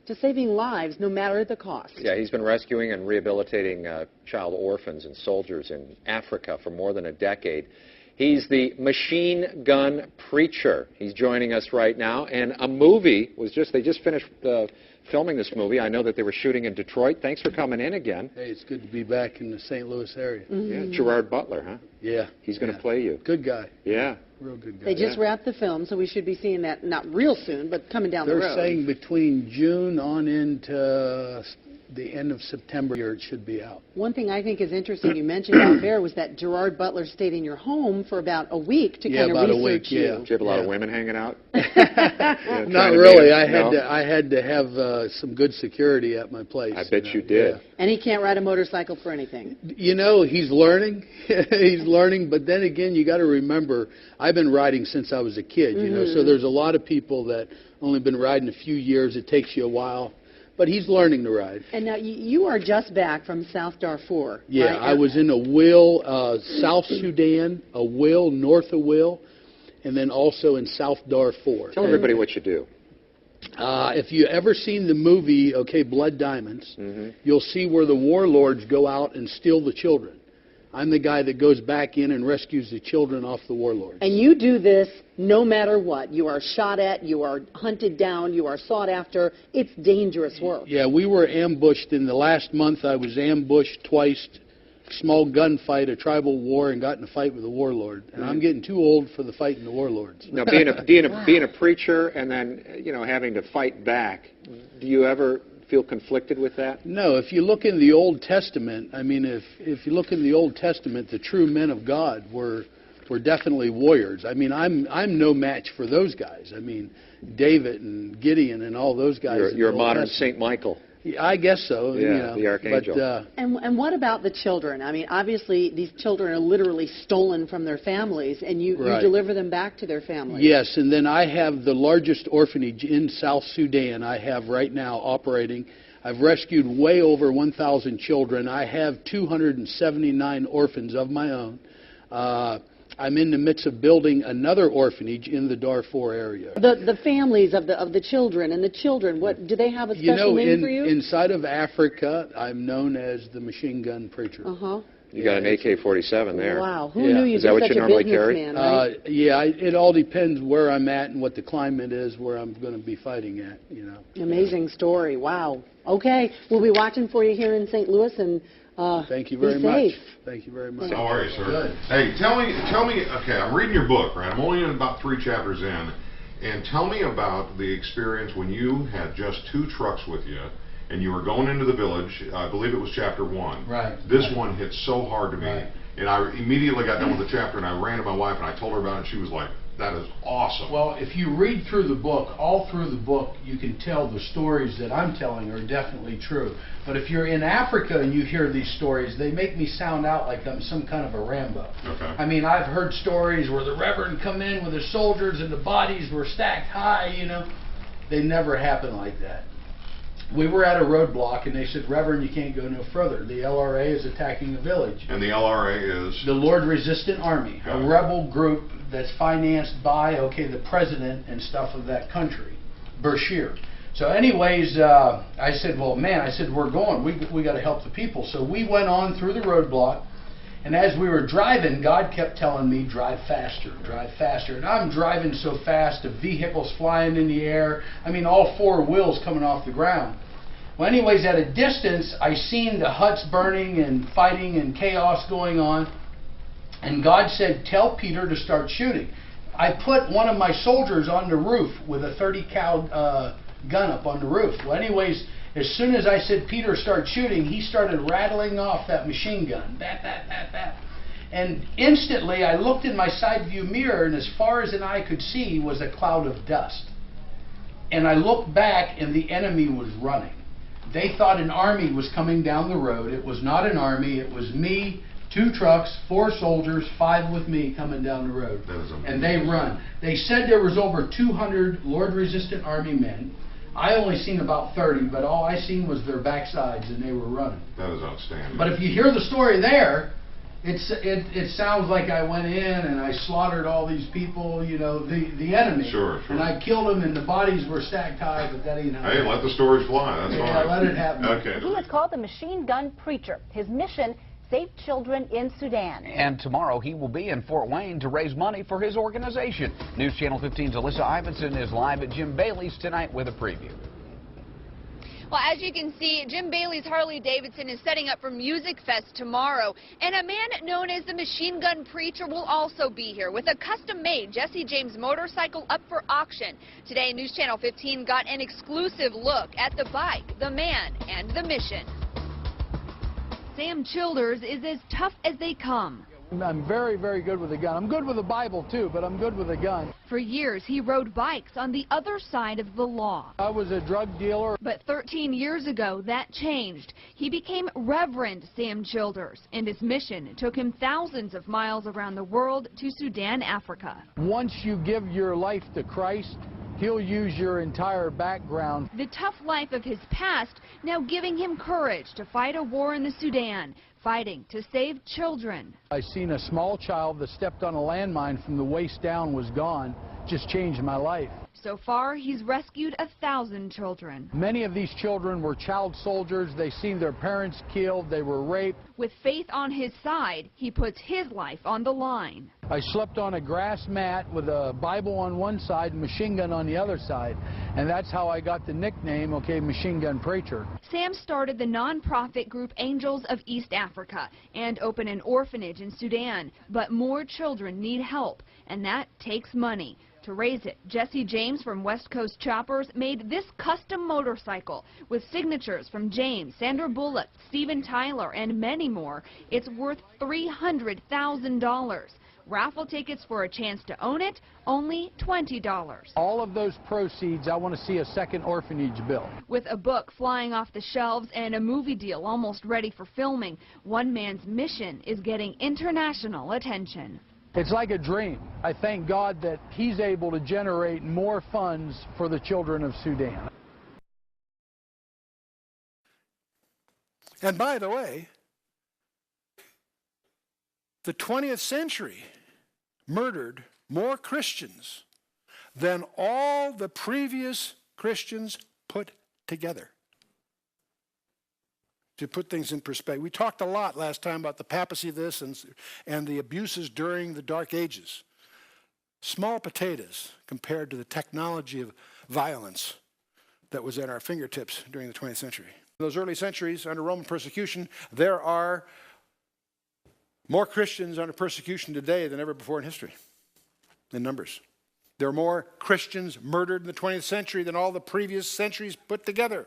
to saving lives no matter the cost. Yeah, he's been rescuing and rehabilitating child orphans and soldiers in Africa for more than a decade. He's the machine gun preacher. He's joining us right now, and a movie they just finished filming this movie. I know that they were shooting in Detroit. Thanks for coming in again. Hey, it's good to be back in the St. Louis area. Yeah, Gerard Butler, huh? Yeah. He's going to play you. Good guy. Yeah. Real good guy. They just wrapped the film, so we should be seeing that not real soon, but coming down the road. They're saying between June on into the end of September here it should be out. One thing I think is interesting you mentioned out there was that Gerard Butler stayed in your home for about a week to kind of research you. Did you have a lot of women hanging out? Not really. I had to have some good security at my place. I bet you did. Yeah. And he can't ride a motorcycle for anything. You know, he's learning. He's learning, but then again, you got to remember, I've been riding since I was a kid, you know, so there's a lot of people that only been riding a few years. It takes you a while. But he's learning to ride. And now you are just back from South Darfur. Yeah, right? I was in a Will, South Sudan, a Will, north of Will, and then also in South Darfur. Tell everybody what you do. If you ever seen the movie, Blood Diamonds, you'll see where the warlords go out and steal the children. I'm the guy that goes back in and rescues the children off the warlords. And you do this no matter what. You are shot at, you are hunted down, you are sought after. It's dangerous work. Yeah, we were ambushed. In the last month, I was ambushed twice. Small gunfight, a tribal war, and got in a fight with a warlord. And I'm getting too old for the fight in the warlords. Now, being a preacher and then, you know, having to fight back, do you ever feel conflicted with that? No. If you look in the Old Testament, I mean, if you look in the Old Testament, the true men of God were definitely warriors. I mean, I'm no match for those guys. I mean, David and Gideon and all those guys. You're a modern St. Michael. Yeah, I guess so. Yeah, you know, the archangel. But, and what about the children? I mean, obviously these children are literally stolen from their families, and you deliver them back to their families. Yes, and then I have the largest orphanage in South Sudan I have right now operating. I've rescued way over 1,000 children. I have 279 orphans of my own. I'm in the midst of building another orphanage in the Darfur area. The families of the children and the children, what do they have a special name for you? Inside of Africa, I'm known as the machine gun preacher. You got an AK-47 there. Wow, who knew you'd be such a businessman, right? Yeah, it all depends where I'm at and what the climate is, where I'm going to be fighting at, you know. Amazing story. Wow. Okay, we'll be watching for you here in St. Louis, and thank you very much. Thank you very much. How are you, sir? Good. Hey, tell me, okay, I'm reading your book, right? I'm only in about 3 chapters in, and tell me about the experience when you had just 2 trucks with you, and you were going into the village. I believe it was chapter 1. Right. This one hit so hard to me, and I immediately got done with the chapter, and I ran to my wife, and I told her about it, and she was like, that is awesome. Well, if you read through the book, all through the book, you can tell the stories that I'm telling are definitely true. But if you're in Africa and you hear these stories, they make me sound out like I'm some kind of a Rambo. Okay. I mean, I've heard stories where the Reverend come in with his soldiers and the bodies were stacked high, you know. They never happen like that. We were at a roadblock, and they said, Reverend, you can't go no further. The LRA is attacking the village. And the LRA is? The Lord Resistant Army, a rebel group that's financed by, the president and stuff of that country, Bashir. So anyways, I said, well, man, we're going. We got to help the people. So we went on through the roadblock. And as we were driving, God kept telling me, drive faster, drive faster. And I'm driving so fast, the vehicle's flying in the air. I mean, all 4 wheels coming off the ground. Well, anyways, at a distance, I seen the huts burning and fighting and chaos going on. And God said, tell Peter to start shooting. I put one of my soldiers on the roof with a 30 cal gun up on the roof. Well, anyways, as soon as I said, Peter, start shooting, he started rattling off that machine gun. Bat, bat, bat, bat. And instantly, I looked in my side view mirror, and as far as an eye could see was a cloud of dust. And I looked back, and the enemy was running. They thought an army was coming down the road. It was not an army. It was me, 2 trucks, 4 soldiers, 5 with me coming down the road. And they run. They said there was over 200 Lord Resistant Army men. I only seen about 30, but all I seen was their backsides, and they were running. That is outstanding. But if you hear the story there, It sounds like I went in and I slaughtered all these people, you know, the enemy. Sure. And I killed them and the bodies were stacked high, but that ain't how. Hey, let the stories fly. That's fine. Yeah, let it happen. Okay. He is called the Machine Gun Preacher. His mission, save children in Sudan. And tomorrow he will be in Fort Wayne to raise money for his organization. News Channel 15's Alyssa Ivinson is live at Jim Bailey's tonight with a preview. Well, as you can see, Jim Bailey's Harley-Davidson is setting up for Music Fest tomorrow. And a man known as the Machine Gun Preacher will also be here with a custom-made Jesse James motorcycle up for auction. Today, News Channel 15 got an exclusive look at the bike, the man, and the mission. Sam Childers is as tough as they come. I'm very, very good with a gun. I'm good with the Bible, too, but I'm good with a gun. For years, he rode bikes on the other side of the law. I was a drug dealer. But 13 years ago, that changed. He became Reverend Sam Childers, and his mission took him thousands of miles around the world to Sudan, Africa. Once you give your life to Christ, He'll use your entire background. The tough life of his past now giving him courage to fight a war in the Sudan, fighting to save children. I seen a small child that stepped on a landmine from the waist down was gone. Just changed my life. So far, he's rescued 1,000 children. Many of these children were child soldiers. They seen their parents killed. They were raped. With faith on his side, he puts his life on the line. I slept on a grass mat with a Bible on one side and machine gun on the other side. And that's how I got the nickname, Machine Gun Preacher. Sam started the nonprofit group Angels of East Africa and opened an orphanage in Sudan. But more children need help, and that takes money. To raise it, Jesse James from West Coast Choppers made this custom motorcycle with signatures from James, Sandra Bullock, Steven Tyler, and many more. It's worth $300,000. Raffle tickets for a chance to own it, only $20. All of those proceeds, I want to see a second orphanage built. With a book flying off the shelves and a movie deal almost ready for filming, one man's mission is getting international attention. It's like a dream. I thank God that He's able to generate more funds for the children of Sudan. And by the way, the 20th century murdered more Christians than all the previous Christians put together. To put things in perspective, we talked a lot last time about the papacy of this and the abuses during the Dark Ages. Small potatoes compared to the technology of violence that was at our fingertips during the 20th century. In those early centuries, under Roman persecution, there are more Christians under persecution today than ever before in history, in numbers. There are more Christians murdered in the 20th century than all the previous centuries put together.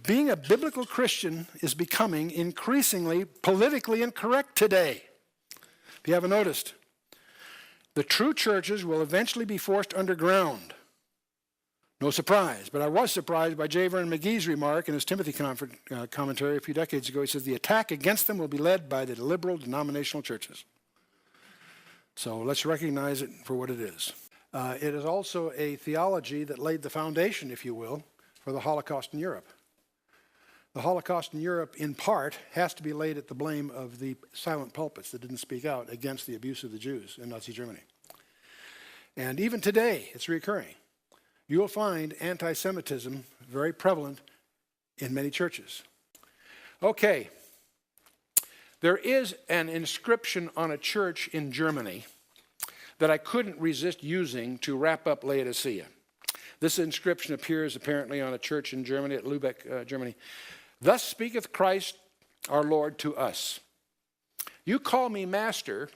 Being a biblical Christian is becoming increasingly politically incorrect today. If you haven't noticed, the true churches will eventually be forced underground. No surprise, but I was surprised by J. Vernon McGee's remark in his Timothy commentary a few decades ago. He says, the attack against them will be led by the liberal denominational churches. So let's recognize it for what it is. It is also a theology that laid the foundation, if you will, for the Holocaust in Europe. The Holocaust in Europe, in part, has to be laid at the blame of the silent pulpits that didn't speak out against the abuse of the Jews in Nazi Germany. And even today, it's recurring. You will find anti-Semitism very prevalent in many churches. Okay, there is an inscription on a church in Germany that I couldn't resist using to wrap up Laodicea. This inscription appears apparently on a church in Germany, at Lübeck, Germany. Thus speaketh Christ our Lord to us. You call me master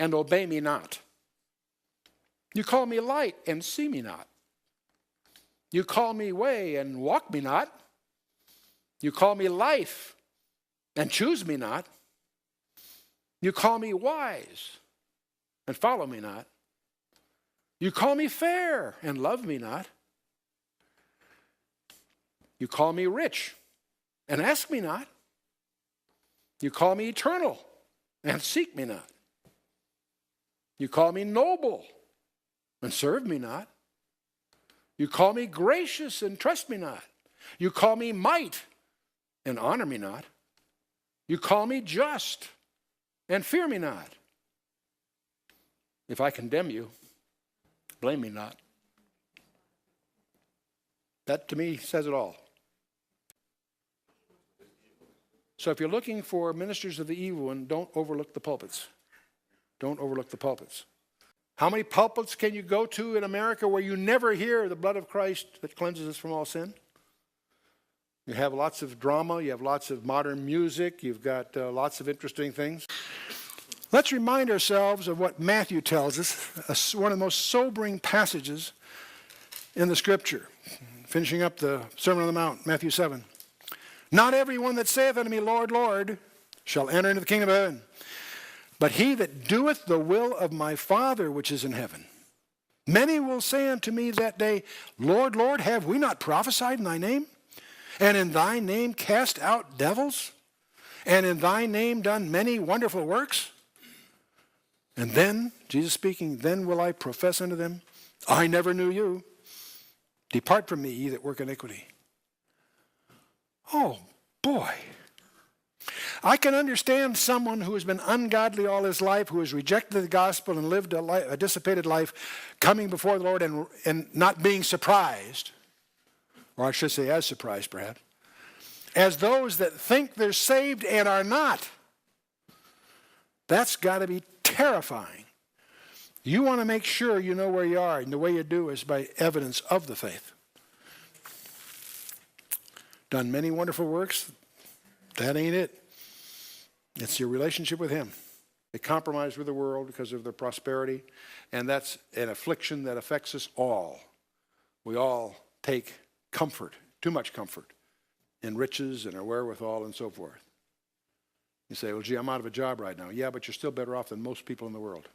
and obey me not. You call me light and see me not. You call me way and walk me not. You call me life and choose me not. You call me wise and follow me not. You call me fair and love me not. You call me rich and ask me not. You call me eternal and seek me not. You call me noble and serve me not. You call me gracious and trust me not. You call me might and honor me not. You call me just And fear me not. If I condemn you, blame me not. That, to me, says it all. So if you're looking for ministers of the evil one, don't overlook the pulpits. Don't overlook the pulpits. How many pulpits can you go to in America where you never hear the blood of Christ that cleanses us from all sin? You have lots of drama. You have lots of modern music. You've got lots of interesting things. Let's remind ourselves of what Matthew tells us, one of the most sobering passages in the Scripture. Finishing up the Sermon on the Mount, Matthew 7. Not everyone that saith unto me, Lord, Lord, shall enter into the kingdom of heaven, but he that doeth the will of my Father which is in heaven. Many will say unto me that day, Lord, Lord, have we not prophesied in thy name? And in thy name cast out devils? And in thy name done many wonderful works? And then, Jesus speaking, then will I profess unto them, I never knew you. Depart from me, ye that work iniquity. Oh, boy. I can understand someone who has been ungodly all his life, who has rejected the gospel and lived a dissipated life, coming before the Lord and not being surprised, or I should say as surprised perhaps, as those that think they're saved and are not. That's got to be terrifying. You want to make sure you know where you are, and the way you do is by evidence of the faith. Done many wonderful works, that ain't it. It's your relationship with him. They compromise with the world because of their prosperity, and that's an affliction that affects us all. We all take comfort, too much comfort, in riches and our wherewithal and so forth. You say, well, gee, I'm out of a job right now. Yeah, but you're still better off than most people in the world.